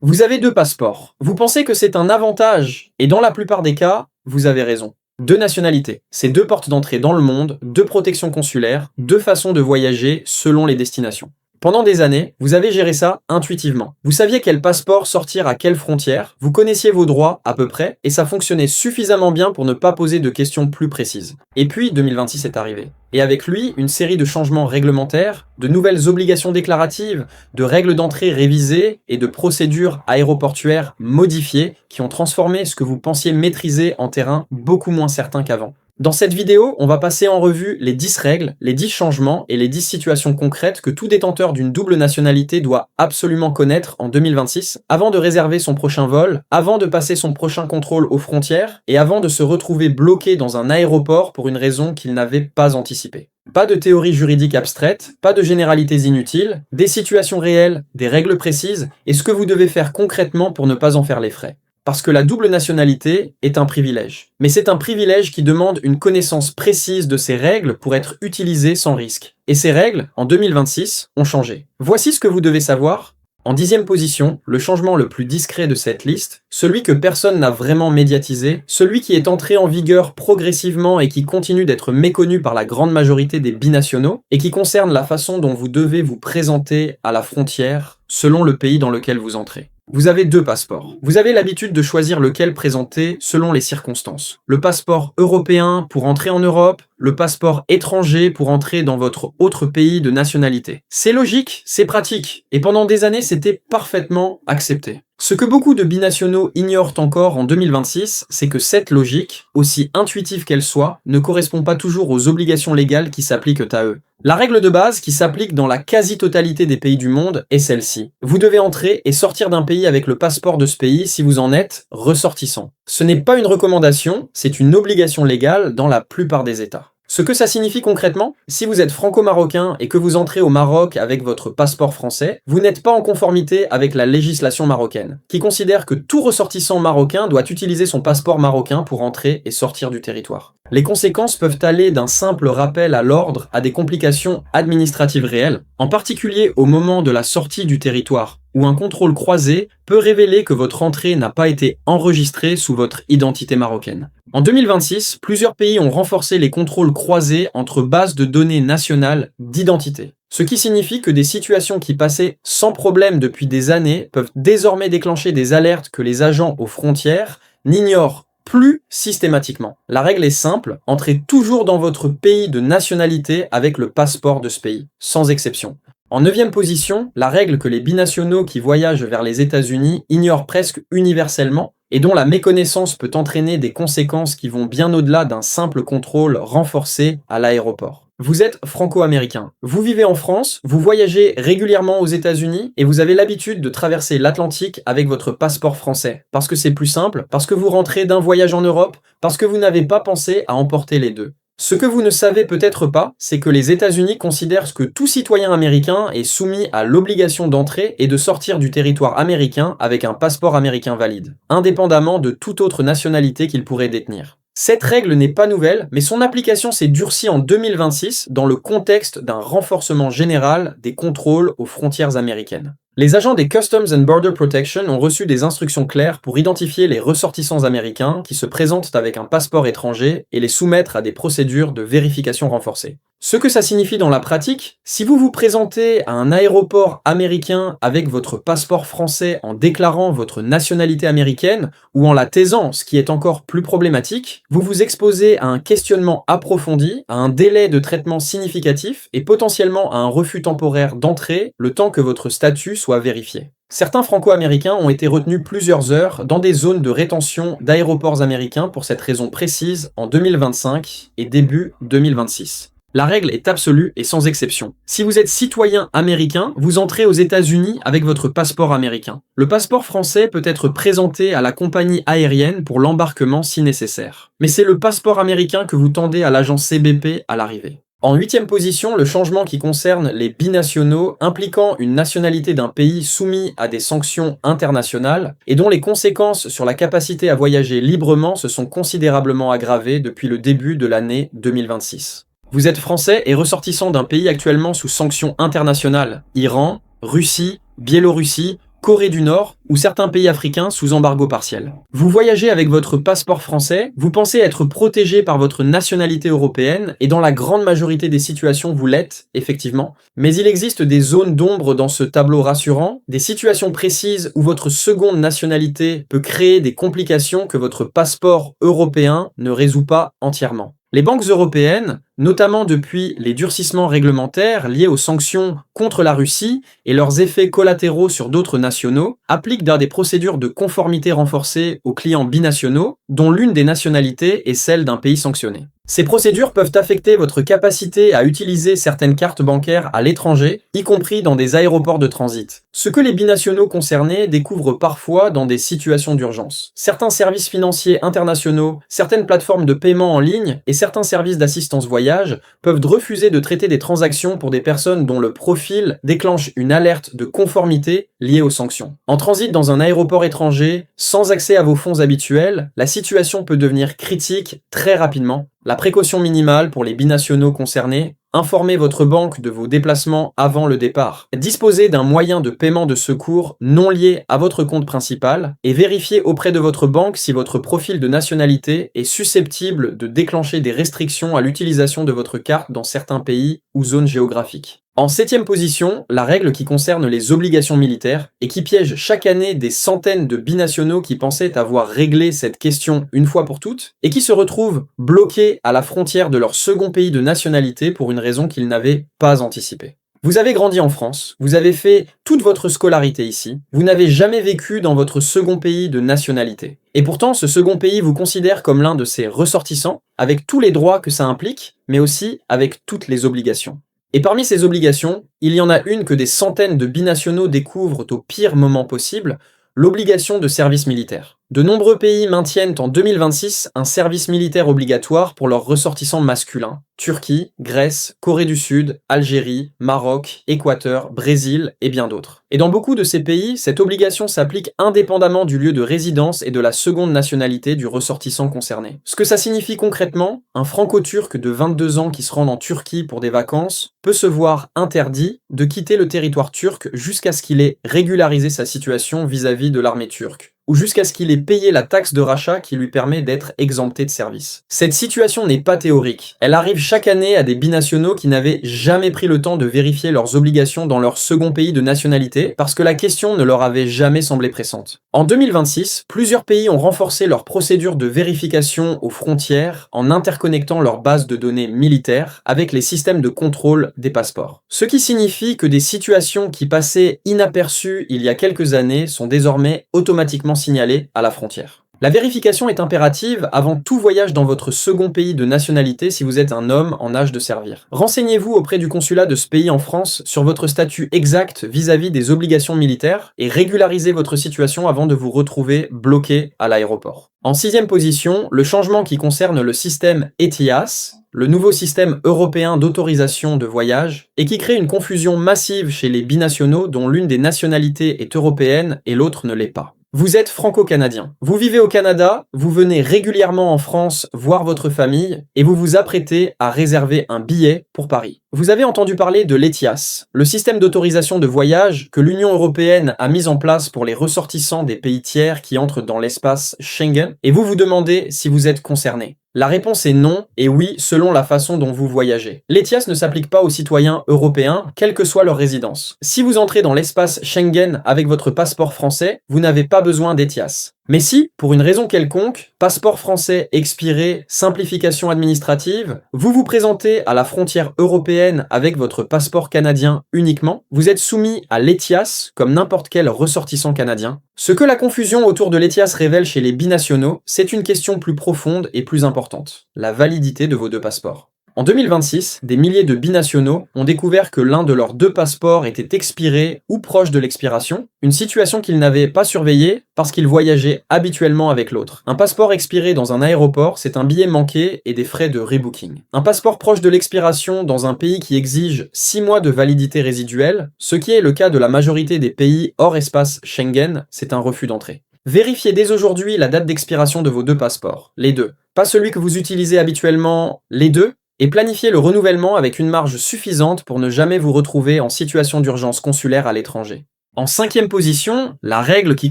Vous avez deux passeports. Vous pensez que c'est un avantage, et dans la plupart des cas, vous avez raison. Deux nationalités, c'est deux portes d'entrée dans le monde, deux protections consulaires, deux façons de voyager selon les destinations. Pendant des années, vous avez géré ça intuitivement. Vous saviez quel passeport sortir à quelle frontière, vous connaissiez vos droits à peu près, et ça fonctionnait suffisamment bien pour ne pas poser de questions plus précises. Et puis 2026 est arrivé. Et avec lui, une série de changements réglementaires, de nouvelles obligations déclaratives, de règles d'entrée révisées et de procédures aéroportuaires modifiées qui ont transformé ce que vous pensiez maîtriser en terrain beaucoup moins certain qu'avant. Dans cette vidéo, on va passer en revue les 10 règles, les 10 changements et les 10 situations concrètes que tout détenteur d'une double nationalité doit absolument connaître en 2026 avant de réserver son prochain vol, avant de passer son prochain contrôle aux frontières et avant de se retrouver bloqué dans un aéroport pour une raison qu'il n'avait pas anticipée. Pas de théorie juridique abstraite, pas de généralités inutiles, des situations réelles, des règles précises et ce que vous devez faire concrètement pour ne pas en faire les frais. Parce que la double nationalité est un privilège. Mais c'est un privilège qui demande une connaissance précise de ces règles pour être utilisées sans risque. Et ces règles, en 2026, ont changé. Voici ce que vous devez savoir. En 10e position, le changement le plus discret de cette liste, celui que personne n'a vraiment médiatisé, celui qui est entré en vigueur progressivement et qui continue d'être méconnu par la grande majorité des binationaux, et qui concerne la façon dont vous devez vous présenter à la frontière selon le pays dans lequel vous entrez. Vous avez deux passeports. Vous avez l'habitude de choisir lequel présenter selon les circonstances. Le passeport européen pour entrer en Europe, le passeport étranger pour entrer dans votre autre pays de nationalité. C'est logique, c'est pratique, et pendant des années c'était parfaitement accepté. Ce que beaucoup de binationaux ignorent encore en 2026, c'est que cette logique, aussi intuitive qu'elle soit, ne correspond pas toujours aux obligations légales qui s'appliquent à eux. La règle de base qui s'applique dans la quasi-totalité des pays du monde est celle-ci. Vous devez entrer et sortir d'un pays avec le passeport de ce pays si vous en êtes ressortissant. Ce n'est pas une recommandation, c'est une obligation légale dans la plupart des États. Ce que ça signifie concrètement, si vous êtes franco-marocain et que vous entrez au Maroc avec votre passeport français, vous n'êtes pas en conformité avec la législation marocaine, qui considère que tout ressortissant marocain doit utiliser son passeport marocain pour entrer et sortir du territoire. Les conséquences peuvent aller d'un simple rappel à l'ordre à des complications administratives réelles, en particulier au moment de la sortie du territoire, où un contrôle croisé peut révéler que votre entrée n'a pas été enregistrée sous votre identité marocaine. En 2026, plusieurs pays ont renforcé les contrôles croisés entre bases de données nationales d'identité. Ce qui signifie que des situations qui passaient sans problème depuis des années peuvent désormais déclencher des alertes que les agents aux frontières n'ignorent plus systématiquement. La règle est simple, entrez toujours dans votre pays de nationalité avec le passeport de ce pays, sans exception. En 9e position, la règle que les binationaux qui voyagent vers les États-Unis ignorent presque universellement et dont la méconnaissance peut entraîner des conséquences qui vont bien au-delà d'un simple contrôle renforcé à l'aéroport. Vous êtes franco-américain. Vous vivez en France, vous voyagez régulièrement aux États-Unis et vous avez l'habitude de traverser l'Atlantique avec votre passeport français. Parce que c'est plus simple, parce que vous rentrez d'un voyage en Europe, parce que vous n'avez pas pensé à emporter les deux. Ce que vous ne savez peut-être pas, c'est que les États-Unis considèrent que tout citoyen américain est soumis à l'obligation d'entrer et de sortir du territoire américain avec un passeport américain valide, indépendamment de toute autre nationalité qu'il pourrait détenir. Cette règle n'est pas nouvelle, mais son application s'est durcie en 2026 dans le contexte d'un renforcement général des contrôles aux frontières américaines. Les agents des Customs and Border Protection ont reçu des instructions claires pour identifier les ressortissants américains qui se présentent avec un passeport étranger et les soumettre à des procédures de vérification renforcées. Ce que ça signifie dans la pratique, si vous vous présentez à un aéroport américain avec votre passeport français en déclarant votre nationalité américaine ou en la taisant, ce qui est encore plus problématique, vous vous exposez à un questionnement approfondi, à un délai de traitement significatif et potentiellement à un refus temporaire d'entrée le temps que votre statut soit vérifié. Certains franco-américains ont été retenus plusieurs heures dans des zones de rétention d'aéroports américains pour cette raison précise en 2025 et début 2026. La règle est absolue et sans exception. Si vous êtes citoyen américain, vous entrez aux États-Unis avec votre passeport américain. Le passeport français peut être présenté à la compagnie aérienne pour l'embarquement si nécessaire. Mais c'est le passeport américain que vous tendez à l'agent CBP à l'arrivée. En 8e position, le changement qui concerne les binationaux impliquant une nationalité d'un pays soumis à des sanctions internationales et dont les conséquences sur la capacité à voyager librement se sont considérablement aggravées depuis le début de l'année 2026. Vous êtes français et ressortissant d'un pays actuellement sous sanctions internationales, Iran, Russie, Biélorussie, Corée du Nord ou certains pays africains sous embargo partiel. Vous voyagez avec votre passeport français, vous pensez être protégé par votre nationalité européenne, et dans la grande majorité des situations vous l'êtes, effectivement, mais il existe des zones d'ombre dans ce tableau rassurant, des situations précises où votre seconde nationalité peut créer des complications que votre passeport européen ne résout pas entièrement. Les banques européennes, notamment depuis les durcissements réglementaires liés aux sanctions contre la Russie et leurs effets collatéraux sur d'autres nationaux, appliquent des procédures de conformité renforcées aux clients binationaux, dont l'une des nationalités est celle d'un pays sanctionné. Ces procédures peuvent affecter votre capacité à utiliser certaines cartes bancaires à l'étranger, y compris dans des aéroports de transit. Ce que les binationaux concernés découvrent parfois dans des situations d'urgence. Certains services financiers internationaux, certaines plateformes de paiement en ligne et certains services d'assistance voyage peuvent refuser de traiter des transactions pour des personnes dont le profil déclenche une alerte de conformité liée aux sanctions. En transit dans un aéroport étranger, sans accès à vos fonds habituels, la situation peut devenir critique très rapidement. La précaution minimale pour les binationaux concernés: informez votre banque de vos déplacements avant le départ. Disposez d'un moyen de paiement de secours non lié à votre compte principal et vérifiez auprès de votre banque si votre profil de nationalité est susceptible de déclencher des restrictions à l'utilisation de votre carte dans certains pays ou zones géographiques. En 7e position, la règle qui concerne les obligations militaires et qui piège chaque année des centaines de binationaux qui pensaient avoir réglé cette question une fois pour toutes et qui se retrouvent bloqués à la frontière de leur second pays de nationalité pour une raison qu'ils n'avaient pas anticipée. Vous avez grandi en France, vous avez fait toute votre scolarité ici, vous n'avez jamais vécu dans votre second pays de nationalité. Et pourtant, ce second pays vous considère comme l'un de ses ressortissants, avec tous les droits que ça implique, mais aussi avec toutes les obligations. Et parmi ces obligations, il y en a une que des centaines de binationaux découvrent au pire moment possible, l'obligation de service militaire. De nombreux pays maintiennent en 2026 un service militaire obligatoire pour leurs ressortissants masculins. Turquie, Grèce, Corée du Sud, Algérie, Maroc, Équateur, Brésil et bien d'autres. Et dans beaucoup de ces pays, cette obligation s'applique indépendamment du lieu de résidence et de la seconde nationalité du ressortissant concerné. Ce que ça signifie concrètement, un franco-turc de 22 ans qui se rend en Turquie pour des vacances peut se voir interdit de quitter le territoire turc jusqu'à ce qu'il ait régularisé sa situation vis-à-vis de l'armée turque, ou jusqu'à ce qu'il ait payé la taxe de rachat qui lui permet d'être exempté de service. Cette situation n'est pas théorique. Elle arrive chaque année à des binationaux qui n'avaient jamais pris le temps de vérifier leurs obligations dans leur second pays de nationalité parce que la question ne leur avait jamais semblé pressante. En 2026, plusieurs pays ont renforcé leurs procédures de vérification aux frontières en interconnectant leurs bases de données militaires avec les systèmes de contrôle des passeports. Ce qui signifie que des situations qui passaient inaperçues il y a quelques années sont désormais automatiquement signalées à la frontière. La vérification est impérative avant tout voyage dans votre second pays de nationalité si vous êtes un homme en âge de servir. Renseignez-vous auprès du consulat de ce pays en France sur votre statut exact vis-à-vis des obligations militaires et régularisez votre situation avant de vous retrouver bloqué à l'aéroport. En 6e position, le changement qui concerne le système ETIAS, le nouveau système européen d'autorisation de voyage, et qui crée une confusion massive chez les binationaux dont l'une des nationalités est européenne et l'autre ne l'est pas. Vous êtes franco-canadien. Vous vivez au Canada, vous venez régulièrement en France voir votre famille et vous vous apprêtez à réserver un billet pour Paris. Vous avez entendu parler de l'ETIAS, le système d'autorisation de voyage que l'Union européenne a mis en place pour les ressortissants des pays tiers qui entrent dans l'espace Schengen, et vous vous demandez si vous êtes concerné. La réponse est non, et oui, selon la façon dont vous voyagez. L'ETIAS ne s'applique pas aux citoyens européens, quelle que soit leur résidence. Si vous entrez dans l'espace Schengen avec votre passeport français, vous n'avez pas besoin d'ETIAS. Mais si, pour une raison quelconque, passeport français expiré, simplification administrative, vous vous présentez à la frontière européenne avec votre passeport canadien uniquement, vous êtes soumis à l'ETIAS comme n'importe quel ressortissant canadien. Ce que la confusion autour de l'ETIAS révèle chez les binationaux, c'est une question plus profonde et plus importante: la validité de vos deux passeports. En 2026, des milliers de binationaux ont découvert que l'un de leurs deux passeports était expiré ou proche de l'expiration, une situation qu'ils n'avaient pas surveillée parce qu'ils voyageaient habituellement avec l'autre. Un passeport expiré dans un aéroport, c'est un billet manqué et des frais de rebooking. Un passeport proche de l'expiration dans un pays qui exige 6 mois de validité résiduelle, ce qui est le cas de la majorité des pays hors espace Schengen, c'est un refus d'entrée. Vérifiez dès aujourd'hui la date d'expiration de vos deux passeports, les deux. Pas celui que vous utilisez habituellement, les deux, et planifiez le renouvellement avec une marge suffisante pour ne jamais vous retrouver en situation d'urgence consulaire à l'étranger. En cinquième position, la règle qui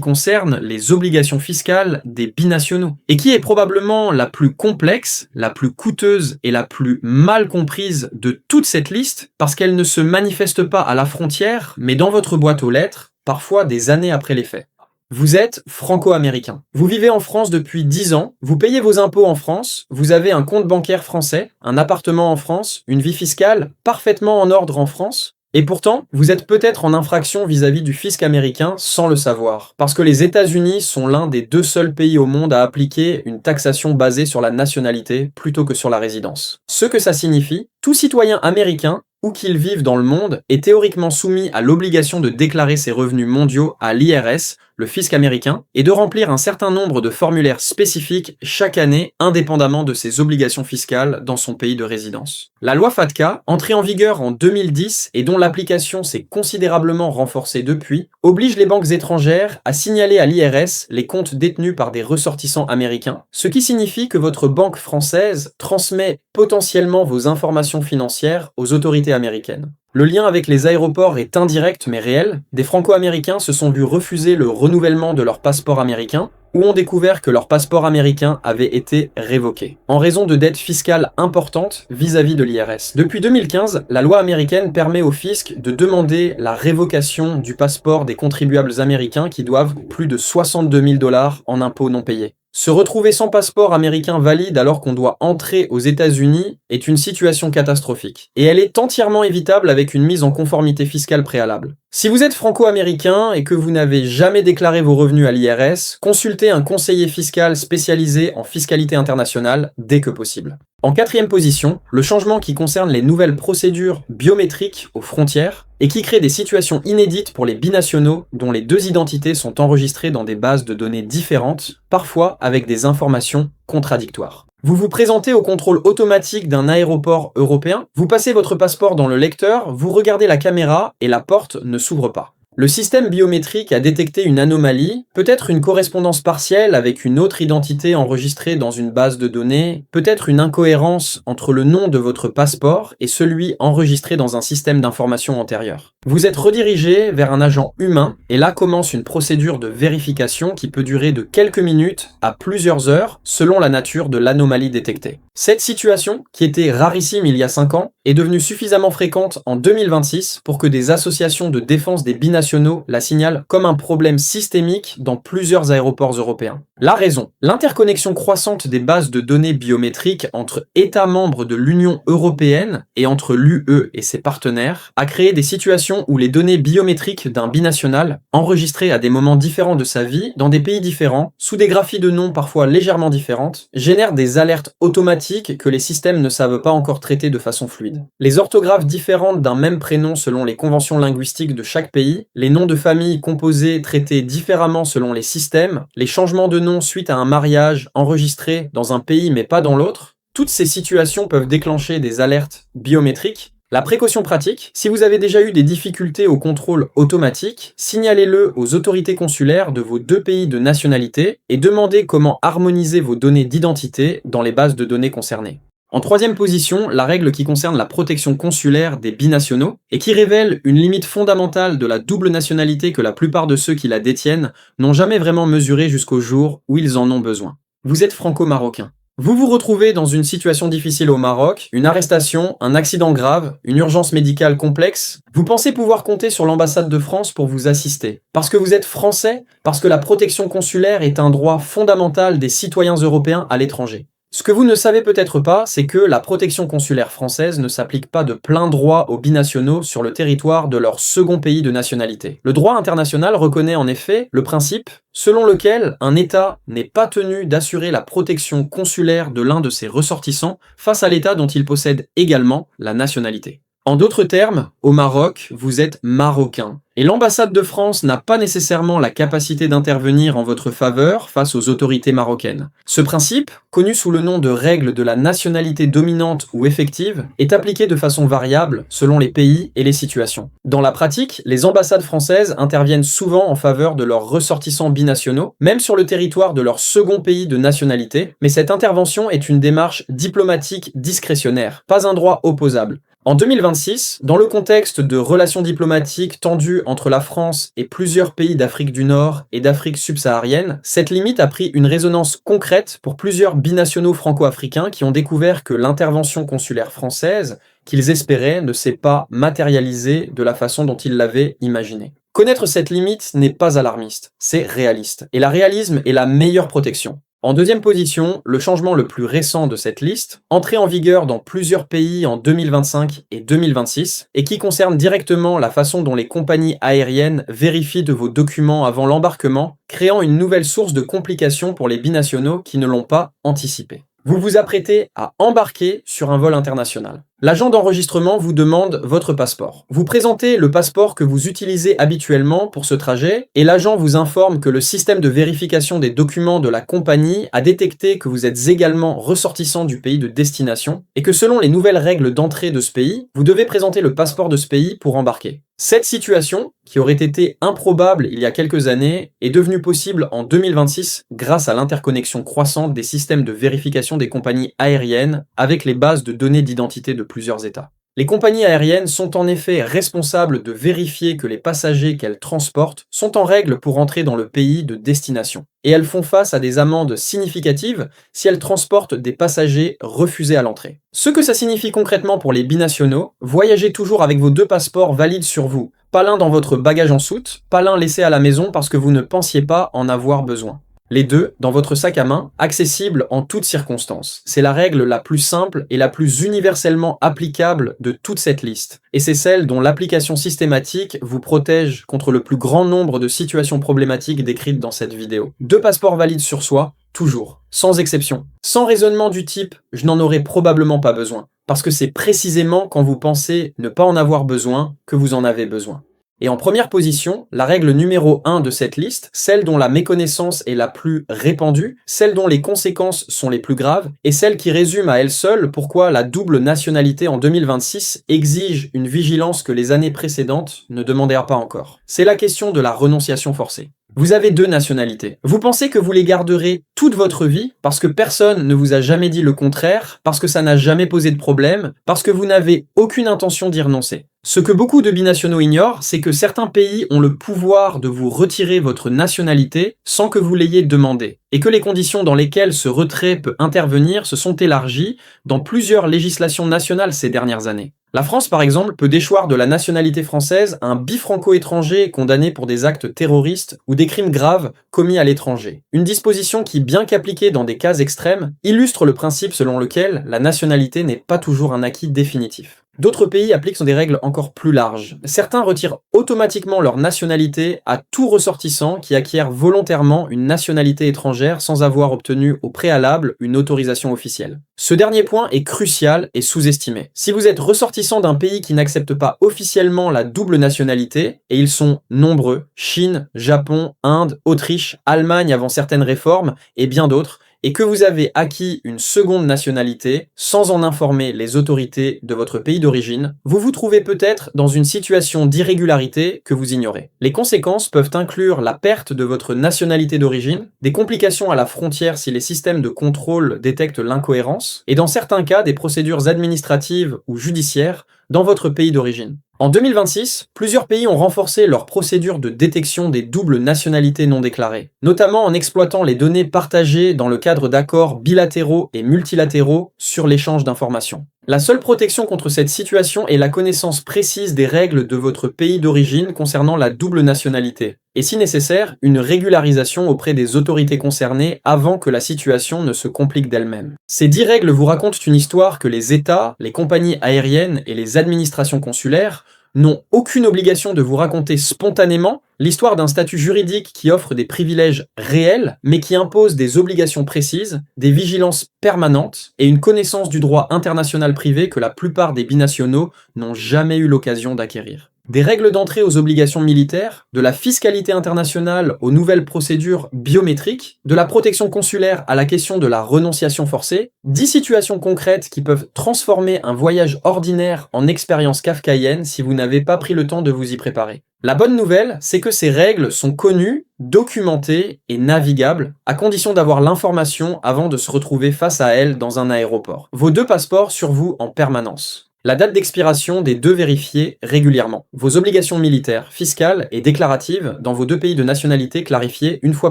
concerne les obligations fiscales des binationaux, et qui est probablement la plus complexe, la plus coûteuse et la plus mal comprise de toute cette liste, parce qu'elle ne se manifeste pas à la frontière, mais dans votre boîte aux lettres, parfois des années après les faits. Vous êtes franco-américain. Vous vivez en France depuis 10 ans, vous payez vos impôts en France, vous avez un compte bancaire français, un appartement en France, une vie fiscale parfaitement en ordre en France, et pourtant, vous êtes peut-être en infraction vis-à-vis du fisc américain sans le savoir, parce que les États-Unis sont l'un des 2 seuls pays au monde à appliquer une taxation basée sur la nationalité plutôt que sur la résidence. Ce que ça signifie, tout citoyen américain, où qu'il vive dans le monde, est théoriquement soumis à l'obligation de déclarer ses revenus mondiaux à l'IRS, le fisc américain, et de remplir un certain nombre de formulaires spécifiques chaque année, indépendamment de ses obligations fiscales dans son pays de résidence. La loi FATCA, entrée en vigueur en 2010 et dont l'application s'est considérablement renforcée depuis, oblige les banques étrangères à signaler à l'IRS les comptes détenus par des ressortissants américains, ce qui signifie que votre banque française transmet potentiellement vos informations financières aux autorités américaines. Le lien avec les aéroports est indirect mais réel. Des Franco-américains se sont vus refuser le renouvellement de leur passeport américain ou ont découvert que leur passeport américain avait été révoqué, en raison de dettes fiscales importantes vis-à-vis de l'IRS. Depuis 2015, la loi américaine permet au fisc de demander la révocation du passeport des contribuables américains qui doivent plus de 62 000 $ en impôts non payés. Se retrouver sans passeport américain valide alors qu'on doit entrer aux États-Unis est une situation catastrophique. Et elle est entièrement évitable avec une mise en conformité fiscale préalable. Si vous êtes franco-américain et que vous n'avez jamais déclaré vos revenus à l'IRS, consultez un conseiller fiscal spécialisé en fiscalité internationale dès que possible. En quatrième position, le changement qui concerne les nouvelles procédures biométriques aux frontières et qui crée des situations inédites pour les binationaux dont les 2 identités sont enregistrées dans des bases de données différentes, parfois avec des informations contradictoires. Vous vous présentez au contrôle automatique d'un aéroport européen, vous passez votre passeport dans le lecteur, vous regardez la caméra et la porte ne s'ouvre pas. Le système biométrique a détecté une anomalie, peut-être une correspondance partielle avec une autre identité enregistrée dans une base de données, peut-être une incohérence entre le nom de votre passeport et celui enregistré dans un système d'information antérieur. Vous êtes redirigé vers un agent humain et là commence une procédure de vérification qui peut durer de quelques minutes à plusieurs heures selon la nature de l'anomalie détectée. Cette situation, qui était rarissime il y a 5 ans, est devenue suffisamment fréquente en 2026 pour que des associations de défense des binationaux la signalent comme un problème systémique dans plusieurs aéroports européens. La raison, l'interconnexion croissante des bases de données biométriques entre États membres de l'Union européenne et entre l'UE et ses partenaires a créé des situations où les données biométriques d'un binational, enregistrées à des moments différents de sa vie, dans des pays différents, sous des graphies de noms parfois légèrement différentes, génèrent des alertes automatiques que les systèmes ne savent pas encore traiter de façon fluide. Les orthographes différentes d'un même prénom selon les conventions linguistiques de chaque pays, les noms de famille composés traités différemment selon les systèmes, les changements de nom suite à un mariage enregistré dans un pays mais pas dans l'autre, toutes ces situations peuvent déclencher des alertes biométriques. La précaution pratique, si vous avez déjà eu des difficultés au contrôle automatique, signalez-le aux autorités consulaires de vos 2 pays de nationalité et demandez comment harmoniser vos données d'identité dans les bases de données concernées. En troisième position, la règle qui concerne la protection consulaire des binationaux et qui révèle une limite fondamentale de la double nationalité que la plupart de ceux qui la détiennent n'ont jamais vraiment mesuré jusqu'au jour où ils en ont besoin. Vous êtes franco-marocain. Vous vous retrouvez dans une situation difficile au Maroc, une arrestation, un accident grave, une urgence médicale complexe. Vous pensez pouvoir compter sur l'ambassade de France pour vous assister. Parce que vous êtes français, parce que la protection consulaire est un droit fondamental des citoyens européens à l'étranger. Ce que vous ne savez peut-être pas, c'est que la protection consulaire française ne s'applique pas de plein droit aux binationaux sur le territoire de leur second pays de nationalité. Le droit international reconnaît en effet le principe selon lequel un État n'est pas tenu d'assurer la protection consulaire de l'un de ses ressortissants face à l'État dont il possède également la nationalité. En d'autres termes, au Maroc, vous êtes marocain. Et l'ambassade de France n'a pas nécessairement la capacité d'intervenir en votre faveur face aux autorités marocaines. Ce principe, connu sous le nom de règle de la nationalité dominante ou effective, est appliqué de façon variable selon les pays et les situations. Dans la pratique, les ambassades françaises interviennent souvent en faveur de leurs ressortissants binationaux, même sur le territoire de leur second pays de nationalité, mais cette intervention est une démarche diplomatique discrétionnaire, pas un droit opposable. En 2026, dans le contexte de relations diplomatiques tendues entre la France et plusieurs pays d'Afrique du Nord et d'Afrique subsaharienne, cette limite a pris une résonance concrète pour plusieurs binationaux franco-africains qui ont découvert que l'intervention consulaire française qu'ils espéraient ne s'est pas matérialisée de la façon dont ils l'avaient imaginée. Connaître cette limite n'est pas alarmiste, c'est réaliste. Et la réalisme est la meilleure protection. En deuxième position, le changement le plus récent de cette liste, entré en vigueur dans plusieurs pays en 2025 et 2026, et qui concerne directement la façon dont les compagnies aériennes vérifient de vos documents avant l'embarquement, créant une nouvelle source de complications pour les binationaux qui ne l'ont pas anticipé. Vous vous apprêtez à embarquer sur un vol international. L'agent d'enregistrement vous demande votre passeport. Vous présentez le passeport que vous utilisez habituellement pour ce trajet et l'agent vous informe que le système de vérification des documents de la compagnie a détecté que vous êtes également ressortissant du pays de destination et que selon les nouvelles règles d'entrée de ce pays, vous devez présenter le passeport de ce pays pour embarquer. Cette situation, qui aurait été improbable il y a quelques années, est devenue possible en 2026 grâce à l'interconnexion croissante des systèmes de vérification des compagnies aériennes avec les bases de données d'identité de plusieurs États. Les compagnies aériennes sont en effet responsables de vérifier que les passagers qu'elles transportent sont en règle pour entrer dans le pays de destination. Et elles font face à des amendes significatives si elles transportent des passagers refusés à l'entrée. Ce que ça signifie concrètement pour les binationaux, voyagez toujours avec vos 2 passeports valides sur vous. Pas l'un dans votre bagage en soute, pas l'un laissé à la maison parce que vous ne pensiez pas en avoir besoin. Les 2 dans votre sac à main, accessibles en toutes circonstances. C'est la règle la plus simple et la plus universellement applicable de toute cette liste. Et c'est celle dont l'application systématique vous protège contre le plus grand nombre de situations problématiques décrites dans cette vidéo. 2 passeports valides sur soi, toujours, sans exception. Sans raisonnement du type « je n'en aurai probablement pas besoin », parce que c'est précisément quand vous pensez ne pas en avoir besoin que vous en avez besoin. Et en première position, la règle numéro 1 de cette liste, celle dont la méconnaissance est la plus répandue, celle dont les conséquences sont les plus graves, et celle qui résume à elle seule pourquoi la double nationalité en 2026 exige une vigilance que les années précédentes ne demandèrent pas encore. C'est la question de la renonciation forcée. Vous avez 2 nationalités. Vous pensez que vous les garderez toute votre vie parce que personne ne vous a jamais dit le contraire, parce que ça n'a jamais posé de problème, parce que vous n'avez aucune intention d'y renoncer. Ce que beaucoup de binationaux ignorent, c'est que certains pays ont le pouvoir de vous retirer votre nationalité sans que vous l'ayez demandé, et que les conditions dans lesquelles ce retrait peut intervenir se sont élargies dans plusieurs législations nationales ces dernières années. La France, par exemple, peut déchoir de la nationalité française un bifranco-étranger condamné pour des actes terroristes ou des crimes graves commis à l'étranger. Une disposition qui, bien qu'appliquée dans des cas extrêmes, illustre le principe selon lequel la nationalité n'est pas toujours un acquis définitif. D'autres pays appliquent des règles encore plus larges. Certains retirent automatiquement leur nationalité à tout ressortissant qui acquiert volontairement une nationalité étrangère sans avoir obtenu au préalable une autorisation officielle. Ce dernier point est crucial et sous-estimé. Si vous êtes ressortissant d'un pays qui n'accepte pas officiellement la double nationalité, et ils sont nombreux, Chine, Japon, Inde, Autriche, Allemagne avant certaines réformes, et bien d'autres, et que vous avez acquis une seconde nationalité sans en informer les autorités de votre pays d'origine, vous vous trouvez peut-être dans une situation d'irrégularité que vous ignorez. Les conséquences peuvent inclure la perte de votre nationalité d'origine, des complications à la frontière si les systèmes de contrôle détectent l'incohérence, et dans certains cas des procédures administratives ou judiciaires dans votre pays d'origine. En 2026, plusieurs pays ont renforcé leurs procédures de détection des doubles nationalités non déclarées, notamment en exploitant les données partagées dans le cadre d'accords bilatéraux et multilatéraux sur l'échange d'informations. La seule protection contre cette situation est la connaissance précise des règles de votre pays d'origine concernant la double nationalité, et si nécessaire, une régularisation auprès des autorités concernées avant que la situation ne se complique d'elle-même. Ces 10 règles vous racontent une histoire que les États, les compagnies aériennes et les administrations consulaires n'ont aucune obligation de vous raconter spontanément l'histoire d'un statut juridique qui offre des privilèges réels, mais qui impose des obligations précises, des vigilances permanentes et une connaissance du droit international privé que la plupart des binationaux n'ont jamais eu l'occasion d'acquérir. Des règles d'entrée aux obligations militaires, de la fiscalité internationale aux nouvelles procédures biométriques, de la protection consulaire à la question de la renonciation forcée, 10 situations concrètes qui peuvent transformer un voyage ordinaire en expérience kafkaïenne si vous n'avez pas pris le temps de vous y préparer. La bonne nouvelle, c'est que ces règles sont connues, documentées et navigables, à condition d'avoir l'information avant de se retrouver face à elles dans un aéroport. Vos 2 passeports sur vous en permanence. La date d'expiration des deux vérifiées régulièrement. Vos obligations militaires, fiscales et déclaratives dans vos deux pays de nationalité clarifiées une fois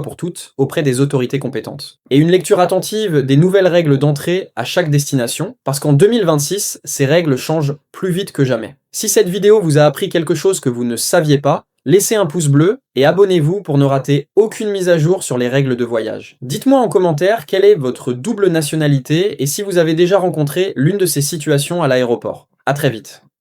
pour toutes auprès des autorités compétentes. Et une lecture attentive des nouvelles règles d'entrée à chaque destination, parce qu'en 2026, ces règles changent plus vite que jamais. Si cette vidéo vous a appris quelque chose que vous ne saviez pas, laissez un pouce bleu et abonnez-vous pour ne rater aucune mise à jour sur les règles de voyage. Dites-moi en commentaire quelle est votre double nationalité et si vous avez déjà rencontré l'une de ces situations à l'aéroport. À très vite.